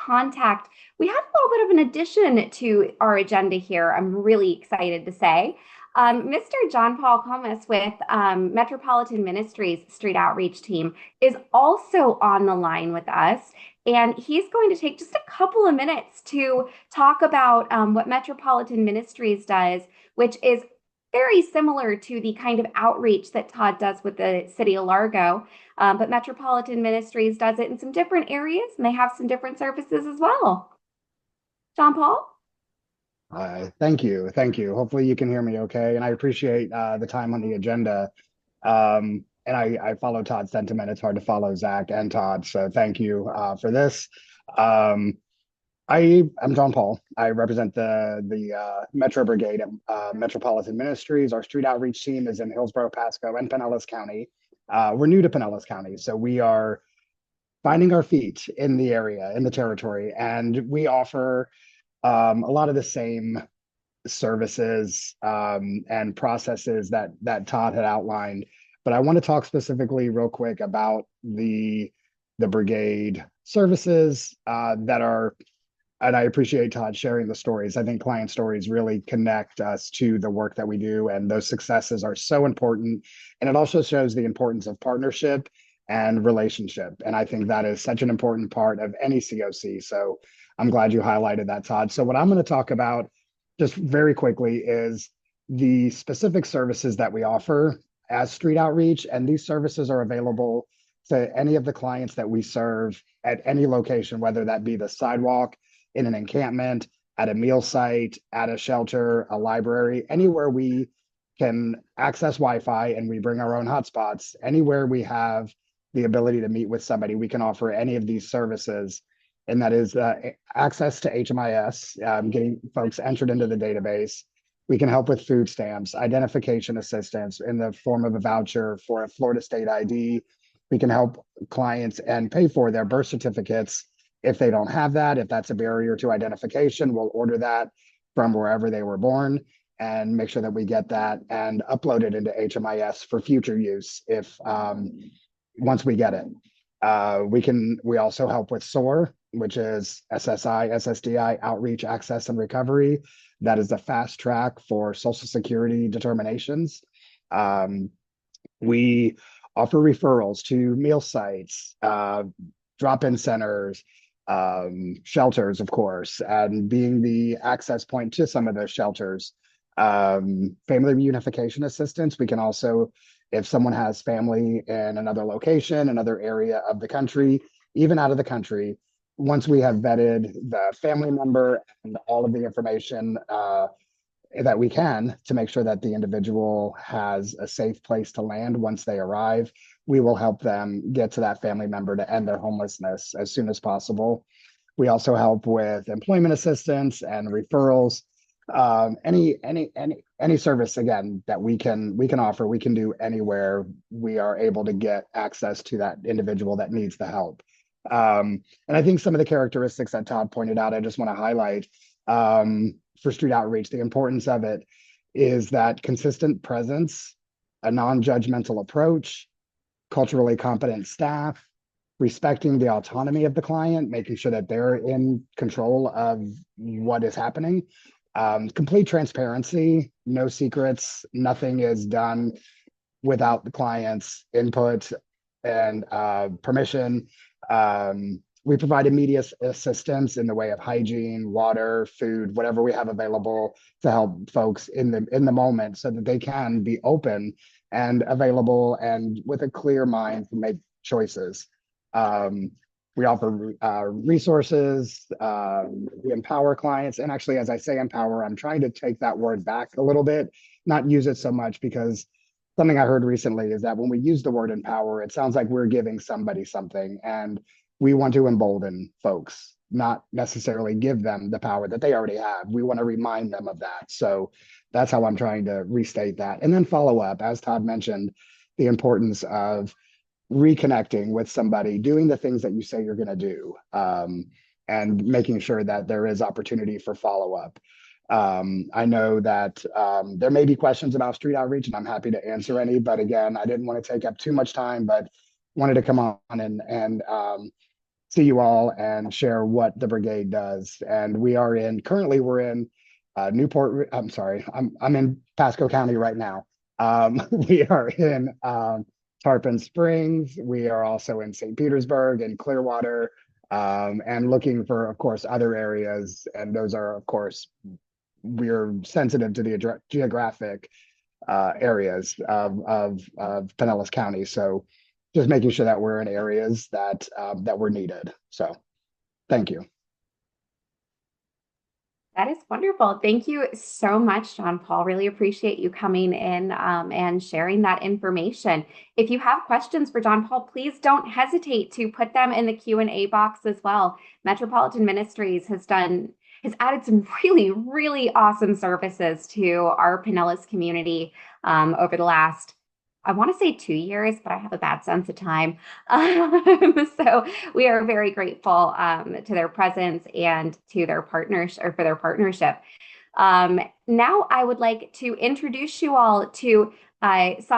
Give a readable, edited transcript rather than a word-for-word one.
contact, we have a little bit of an addition to our agenda here. I'm really excited to say. Mr. John Paul Comas with Metropolitan Ministries Street Outreach Team is also on the line with us. And he's going to take just a couple of minutes to talk about what Metropolitan Ministries does, which is very similar to the kind of outreach that Todd does with the city of Largo. But Metropolitan Ministries does it in some different areas, and they have some different services as well. John Paul? Thank you. Thank you. Hopefully you can hear me okay. And I appreciate the time on the agenda. And I follow Todd's sentiment. It's hard to follow Zach and Todd. So thank you for this. Um, I'm John Paul. I represent the Metro Brigade at Metropolitan Ministries. Our street outreach team is in Hillsborough, Pasco, and Pinellas County. We're new to Pinellas County, so we are finding our feet in the area, in the territory, and we offer a lot of the same services and processes that Todd had outlined. But I want to talk specifically real quick about the brigade services that are, and I appreciate Todd sharing the stories. I think client stories really connect us to the work that we do, and those successes are so important. And it also shows the importance of partnership and relationship. And I think that is such an important part of any COC. So I'm glad you highlighted that, Todd. So what I'm going to talk about just very quickly is the specific services that we offer as street outreach. And these services are available to any of the clients that we serve at any location, whether that be the sidewalk, in an encampment, at a meal site, at a shelter, a library, anywhere we can access Wi-Fi and we bring our own hotspots, anywhere we have the ability to meet with somebody, we can offer any of these services. And that is access to HMIS, getting folks entered into the database. We can help with food stamps, identification assistance in the form of a voucher for a Florida state ID. We can help clients and pay for their birth certificates if they don't have that. If that's a barrier to identification, we'll order that from wherever they were born and make sure that we get that and upload it into HMIS for future use if once we get it. We also help with SOAR, which is SSI, SSDI, Outreach, Access, and Recovery. That is the fast track for Social Security determinations. We offer referrals to meal sites, drop-in centers, shelters, of course, and being the access point to some of those shelters. Family reunification assistance. We can also, if someone has family in another location, another area of the country, even out of the country, once we have vetted the family member and all of the information that we can to make sure that the individual has a safe place to land once they arrive, we will help them get to that family member to end their homelessness as soon as possible. We also help with employment assistance and referrals. Any service again that we can offer, we can do anywhere we are able to get access to that individual that needs the help. And I think some of the characteristics that Todd pointed out, I just want to highlight for street outreach. The importance of it is that consistent presence, a non-judgmental approach, culturally competent staff, respecting the autonomy of the client, making sure that they're in control of what is happening. Complete transparency, no secrets, nothing is done without the client's input and permission. We provide immediate assistance in the way of hygiene, water, food, whatever we have available to help folks in the moment so that they can be open and available and with a clear mind to make choices. We offer resources, we empower clients. And actually, as I say empower, I'm trying to take that word back a little bit, not use it so much, because something I heard recently is that when we use the word empower, it sounds like we're giving somebody something. And we want to embolden folks, not necessarily give them the power that they already have. We want to remind them of that. So that's how I'm trying to restate that. And then follow up, as Todd mentioned, the importance of reconnecting with somebody, doing the things that you say you're going to do, and making sure that there is opportunity for follow-up. I know that there may be questions about street outreach, and I'm happy to answer any, but again, I didn't want to take up too much time, but wanted to come on and see you all and share what the brigade does. And currently we're in Newport. I'm sorry, I'm in Pasco County right now. We are in Tarpon Springs. We are also in St. Petersburg and Clearwater, and looking for, of course, other areas. And those are, of course, we're sensitive to the geographic areas of Pinellas County. So just making sure that we're in areas that we're needed. So thank you. That is wonderful. Thank you so much, John Paul. Really appreciate you coming in and sharing that information. If you have questions for John Paul, please don't hesitate to put them in the Q&A box as well. Metropolitan Ministries has added some really awesome services to our Pinellas community over the last, I want to say 2 years, but I have a bad sense of time. So we are very grateful to their presence and to their partners or for their partnership. Now I would like to introduce you all to